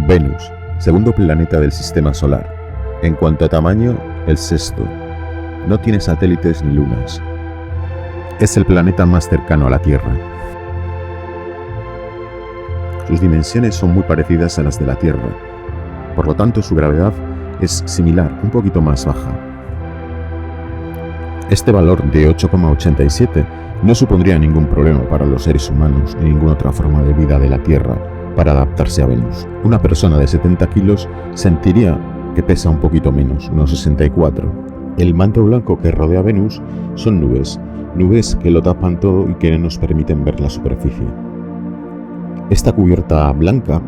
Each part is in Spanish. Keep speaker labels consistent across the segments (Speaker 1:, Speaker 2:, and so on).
Speaker 1: Venus, segundo planeta del Sistema Solar. En cuanto a tamaño, el sexto. No tiene satélites ni lunas. Es el planeta más cercano a la Tierra. Sus dimensiones son muy parecidas a las de la Tierra. Por lo tanto, su gravedad es similar, un poquito más baja. Este valor de 8,87 no supondría ningún problema para los seres humanos ni ninguna otra forma de vida de la Tierra para adaptarse a Venus. Una persona de 70 kilos sentiría que pesa un poquito menos, unos 64. El manto blanco que rodea a Venus son nubes que lo tapan todo y que no nos permiten ver la superficie. Esta cubierta blanca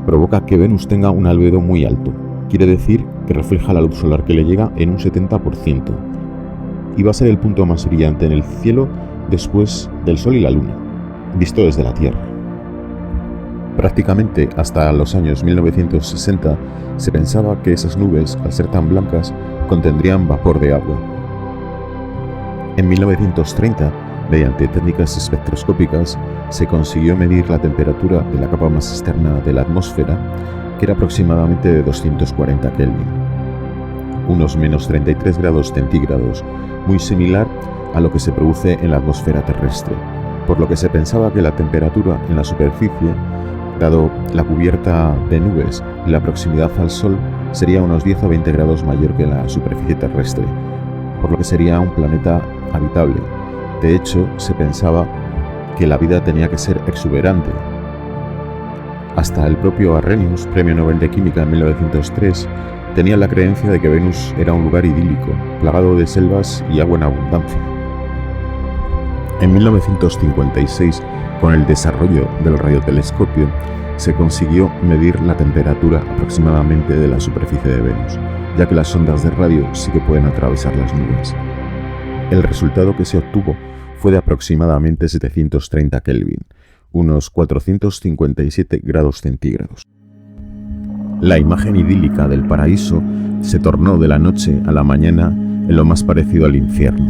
Speaker 1: provoca que Venus tenga un albedo muy alto, quiere decir que refleja la luz solar que le llega en un 70%, y va a ser el punto más brillante en el cielo después del Sol y la Luna, visto desde la Tierra. Prácticamente hasta los años 1960 se pensaba que esas nubes, al ser tan blancas, contendrían vapor de agua. En 1930, mediante técnicas espectroscópicas, se consiguió medir la temperatura de la capa más externa de la atmósfera, que era aproximadamente de 240 Kelvin, unos menos 33 grados centígrados, muy similar a lo que se produce en la atmósfera terrestre, por lo que se pensaba que la temperatura en la superficie, dado la cubierta de nubes y la proximidad al Sol, sería unos 10 o 20 grados mayor que la superficie terrestre, por lo que sería un planeta habitable. De hecho, se pensaba que la vida tenía que ser exuberante. Hasta el propio Arrhenius, premio Nobel de Química en 1903, tenía la creencia de que Venus era un lugar idílico, plagado de selvas y agua en abundancia. En 1956, con el desarrollo del radiotelescopio, se consiguió medir la temperatura aproximadamente de la superficie de Venus, ya que las ondas de radio sí que pueden atravesar las nubes. El resultado que se obtuvo fue de aproximadamente 730 Kelvin, unos 457 grados centígrados. La imagen idílica del paraíso se tornó de la noche a la mañana en lo más parecido al infierno.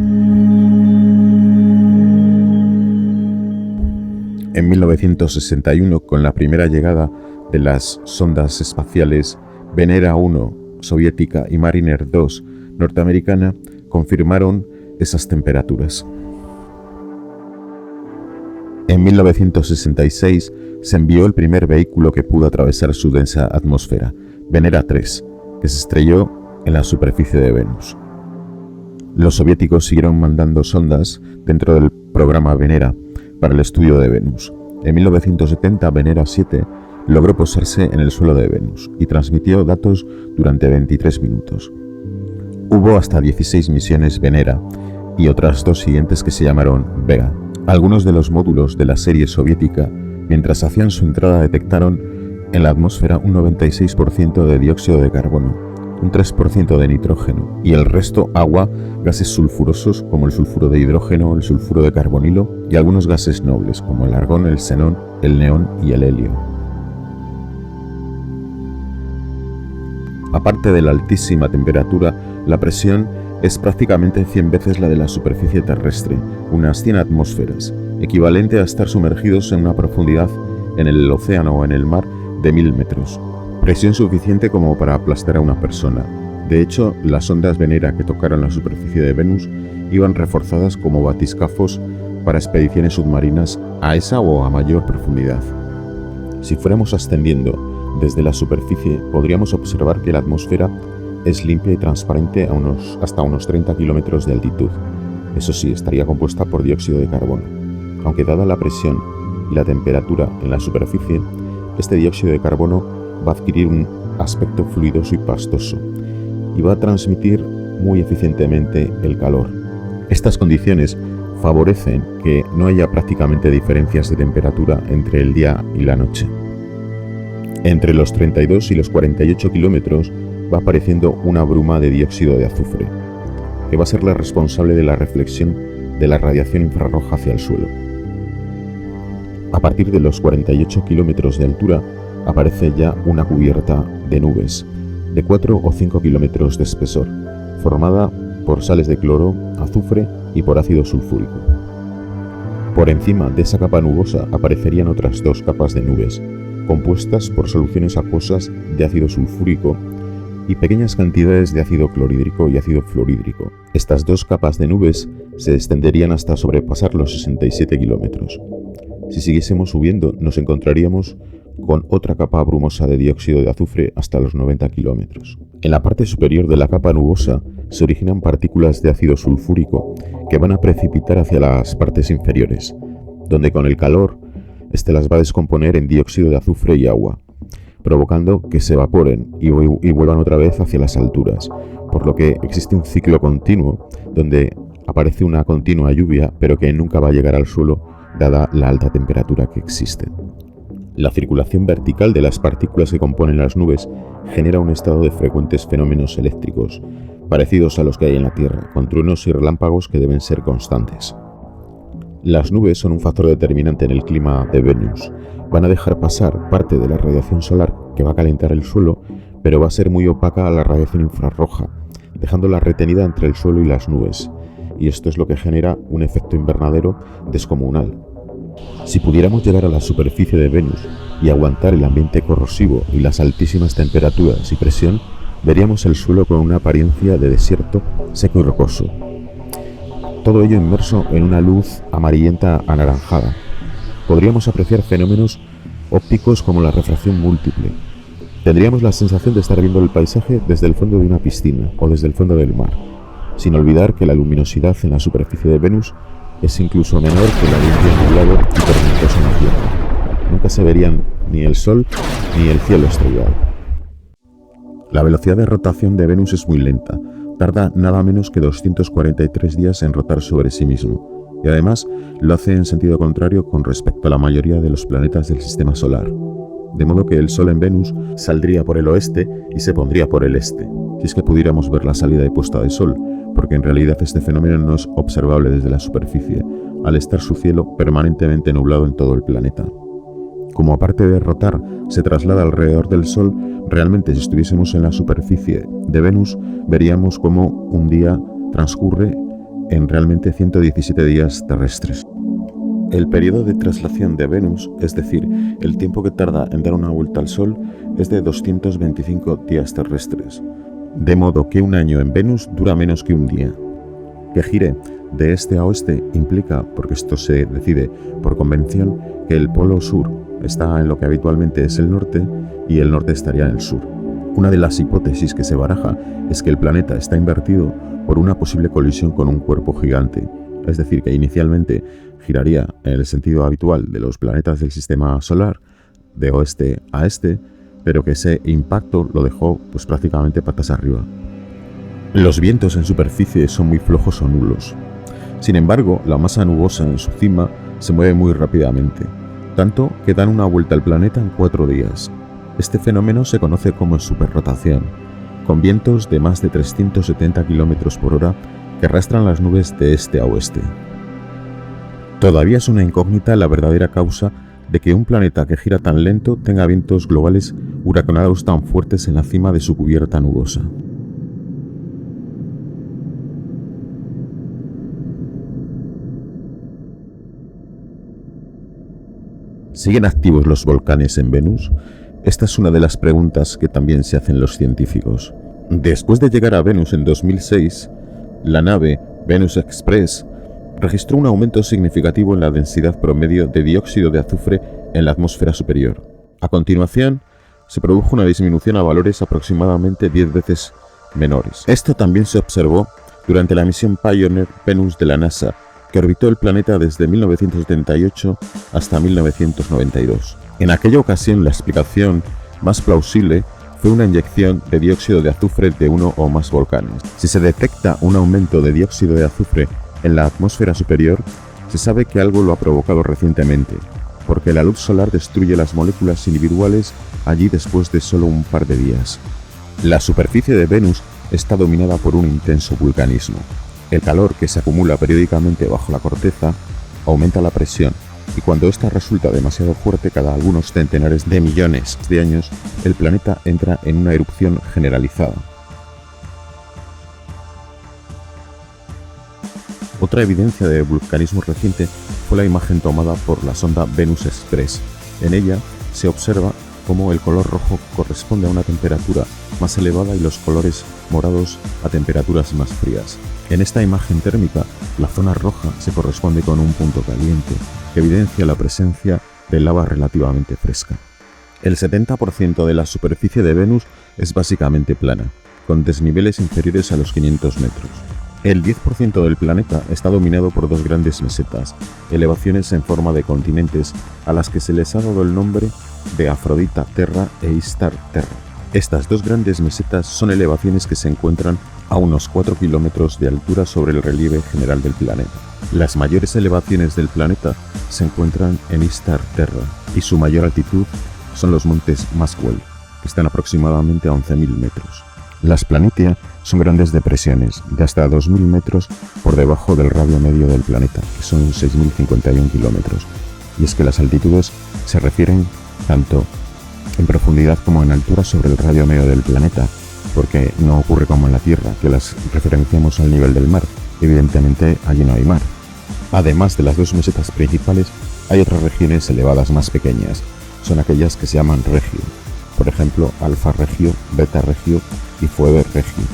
Speaker 1: En 1961, con la primera llegada de las sondas espaciales Venera 1 soviética y Mariner 2 norteamericana, confirmaron esas temperaturas. En 1966 se envió el primer vehículo que pudo atravesar su densa atmósfera, Venera 3, que se estrelló en la superficie de Venus. Los soviéticos siguieron mandando sondas dentro del programa Venera para el estudio de Venus. En 1970, Venera 7 logró posarse en el suelo de Venus y transmitió datos durante 23 minutos. Hubo hasta 16 misiones Venera y otras dos siguientes que se llamaron Vega. Algunos de los módulos de la serie soviética, mientras hacían su entrada, detectaron en la atmósfera un 96% de dióxido de carbono, un 3% de nitrógeno y el resto agua, gases sulfurosos como el sulfuro de hidrógeno, el sulfuro de carbonilo y algunos gases nobles como el argón, el xenón, el neón y el helio. Aparte de la altísima temperatura, la presión es prácticamente 100 veces la de la superficie terrestre, unas 100 atmósferas, equivalente a estar sumergidos en una profundidad en el océano o en el mar de 1000 metros. Presión suficiente como para aplastar a una persona. De hecho, las ondas Venera que tocaron la superficie de Venus iban reforzadas como batiscafos para expediciones submarinas a esa o a mayor profundidad. Si fuéramos ascendiendo desde la superficie, podríamos observar que la atmósfera es limpia y transparente hasta unos 30 kilómetros de altitud. Eso sí, estaría compuesta por dióxido de carbono. Aunque dada la presión y la temperatura en la superficie, este dióxido de carbono va a adquirir un aspecto fluidoso y pastoso y va a transmitir muy eficientemente el calor. Estas condiciones favorecen que no haya prácticamente diferencias de temperatura entre el día y la noche. Entre los 32 y los 48 kilómetros va apareciendo una bruma de dióxido de azufre, que va a ser la responsable de la reflexión de la radiación infrarroja hacia el suelo. A partir de los 48 kilómetros de altura aparece ya una cubierta de nubes de 4 o 5 kilómetros de espesor, formada por sales de cloro, azufre y por ácido sulfúrico. Por encima de esa capa nubosa aparecerían otras dos capas de nubes, compuestas por soluciones acuosas de ácido sulfúrico y pequeñas cantidades de ácido clorhídrico y ácido fluorhídrico. Estas dos capas de nubes se extenderían hasta sobrepasar los 67 kilómetros. Si siguiésemos subiendo, nos encontraríamos con otra capa brumosa de dióxido de azufre hasta los 90 kilómetros. En la parte superior de la capa nubosa se originan partículas de ácido sulfúrico que van a precipitar hacia las partes inferiores, donde con el calor este las va a descomponer en dióxido de azufre y agua, provocando que se evaporen y vuelvan otra vez hacia las alturas, por lo que existe un ciclo continuo donde aparece una continua lluvia, pero que nunca va a llegar al suelo dada la alta temperatura que existe. La circulación vertical de las partículas que componen las nubes genera un estado de frecuentes fenómenos eléctricos, parecidos a los que hay en la Tierra, con truenos y relámpagos que deben ser constantes. Las nubes son un factor determinante en el clima de Venus. Van a dejar pasar parte de la radiación solar que va a calentar el suelo, pero va a ser muy opaca a la radiación infrarroja, dejándola retenida entre el suelo y las nubes, y esto es lo que genera un efecto invernadero descomunal. Si pudiéramos llegar a la superficie de Venus y aguantar el ambiente corrosivo y las altísimas temperaturas y presión, veríamos el suelo con una apariencia de desierto seco y rocoso. Todo ello inmerso en una luz amarillenta anaranjada. Podríamos apreciar fenómenos ópticos como la refracción múltiple. Tendríamos la sensación de estar viendo el paisaje desde el fondo de una piscina o desde el fondo del mar, sin olvidar que la luminosidad en la superficie de Venus es incluso menor que la de un día nublado y tormentoso en la Tierra. Nunca se verían ni el Sol ni el cielo estrellado. La velocidad de rotación de Venus es muy lenta. Tarda nada menos que 243 días en rotar sobre sí mismo, y además lo hace en sentido contrario con respecto a la mayoría de los planetas del sistema solar, de modo que el Sol en Venus saldría por el oeste y se pondría por el este, si es que pudiéramos ver la salida y puesta de Sol, porque en realidad este fenómeno no es observable desde la superficie, al estar su cielo permanentemente nublado en todo el planeta. Como aparte de rotar se traslada alrededor del Sol, realmente si estuviésemos en la superficie de Venus veríamos cómo un día transcurre en realmente 117 días terrestres. El periodo de traslación de Venus, es decir, el tiempo que tarda en dar una vuelta al Sol, es de 225 días terrestres, de modo que un año en Venus dura menos que un día. Que gire de este a oeste implica, porque esto se decide por convención, que el polo sur está en lo que habitualmente es el norte y el norte estaría en el sur. Una de las hipótesis que se baraja es que el planeta está invertido por una posible colisión con un cuerpo gigante, es decir, que inicialmente giraría en el sentido habitual de los planetas del sistema solar, de oeste a este, pero que ese impacto lo dejó pues prácticamente patas arriba. Los vientos en superficie son muy flojos o nulos. Sin embargo, la masa nubosa en su cima se mueve muy rápidamente, tanto que dan una vuelta al planeta en 4 días. Este fenómeno se conoce como superrotación, con vientos de más de 370 km por hora que arrastran las nubes de este a oeste. Todavía es una incógnita la verdadera causa de que un planeta que gira tan lento tenga vientos globales huracanados tan fuertes en la cima de su cubierta nubosa. ¿Siguen activos los volcanes en Venus? Esta es una de las preguntas que también se hacen los científicos. Después de llegar a Venus en 2006, la nave Venus Express registró un aumento significativo en la densidad promedio de dióxido de azufre en la atmósfera superior. A continuación, se produjo una disminución a valores aproximadamente 10 veces menores. Esto también se observó durante la misión Pioneer Venus de la NASA, que orbitó el planeta desde 1978 hasta 1992. En aquella ocasión, la explicación más plausible fue una inyección de dióxido de azufre de uno o más volcanes. Si se detecta un aumento de dióxido de azufre en la atmósfera superior, se sabe que algo lo ha provocado recientemente, porque la luz solar destruye las moléculas individuales allí después de solo un par de días. La superficie de Venus está dominada por un intenso vulcanismo. El calor que se acumula periódicamente bajo la corteza aumenta la presión, y cuando esta resulta demasiado fuerte cada algunos centenares de millones de años, el planeta entra en una erupción generalizada. Otra evidencia de vulcanismo reciente fue la imagen tomada por la sonda Venus Express. En ella se observa cómo el color rojo corresponde a una temperatura más elevada y los colores morados a temperaturas más frías. En esta imagen térmica, la zona roja se corresponde con un punto caliente, que evidencia la presencia de lava relativamente fresca. El 70% de la superficie de Venus es básicamente plana, con desniveles inferiores a los 500 metros. El 10% del planeta está dominado por dos grandes mesetas, elevaciones en forma de continentes, a las que se les ha dado el nombre de Afrodita Terra e Istar Terra. Estas dos grandes mesetas son elevaciones que se encuentran a unos 4 kilómetros de altura sobre el relieve general del planeta. Las mayores elevaciones del planeta se encuentran en Istar Terra y su mayor altitud son los montes Maxwell, que están aproximadamente a 11.000 metros. Las Planitia son grandes depresiones de hasta 2.000 metros por debajo del radio medio del planeta, que son 6.051 kilómetros. Y es que las altitudes se refieren tanto en profundidad como en altura sobre el radio medio del planeta, porque no ocurre como en la Tierra, que las referenciamos al nivel del mar. Evidentemente allí no hay mar. Además de las dos mesetas principales, hay otras regiones elevadas más pequeñas. Son aquellas que se llaman regio, por ejemplo Alfa Regio, Beta Regio y Phoebe Regio.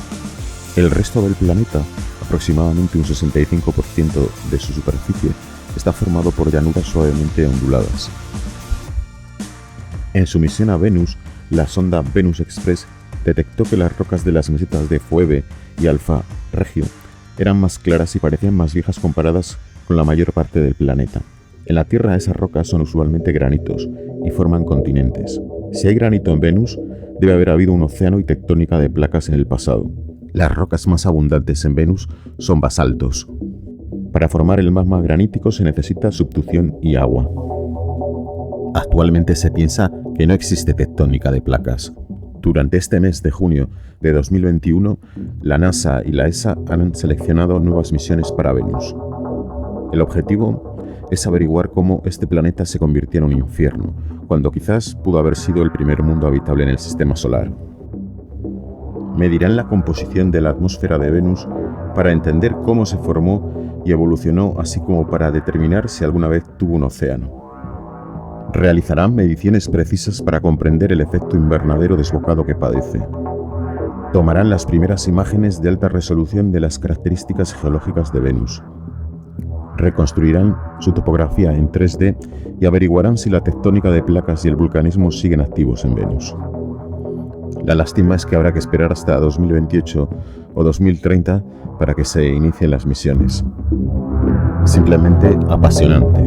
Speaker 1: El resto del planeta, aproximadamente un 65% de su superficie, está formado por llanuras suavemente onduladas. En su misión a Venus, la sonda Venus Express detectó que las rocas de las mesetas de Phoebe y Alfa Regio eran más claras y parecían más viejas comparadas con la mayor parte del planeta. En la Tierra esas rocas son usualmente granitos y forman continentes. Si hay granito en Venus, debe haber habido un océano y tectónica de placas en el pasado. Las rocas más abundantes en Venus son basaltos. Para formar el magma granítico se necesita subducción y agua. Actualmente se piensa que no existe tectónica de placas. Durante este mes de junio de 2021, la NASA y la ESA han seleccionado nuevas misiones para Venus. El objetivo es averiguar cómo este planeta se convirtió en un infierno, cuando quizás pudo haber sido el primer mundo habitable en el sistema solar. Medirán la composición de la atmósfera de Venus para entender cómo se formó y evolucionó, así como para determinar si alguna vez tuvo un océano. Realizarán mediciones precisas para comprender el efecto invernadero desbocado que padece. Tomarán las primeras imágenes de alta resolución de las características geológicas de Venus. Reconstruirán su topografía en 3D y averiguarán si la tectónica de placas y el vulcanismo siguen activos en Venus. La lástima es que habrá que esperar hasta 2028 o 2030 para que se inicien las misiones. Simplemente apasionante.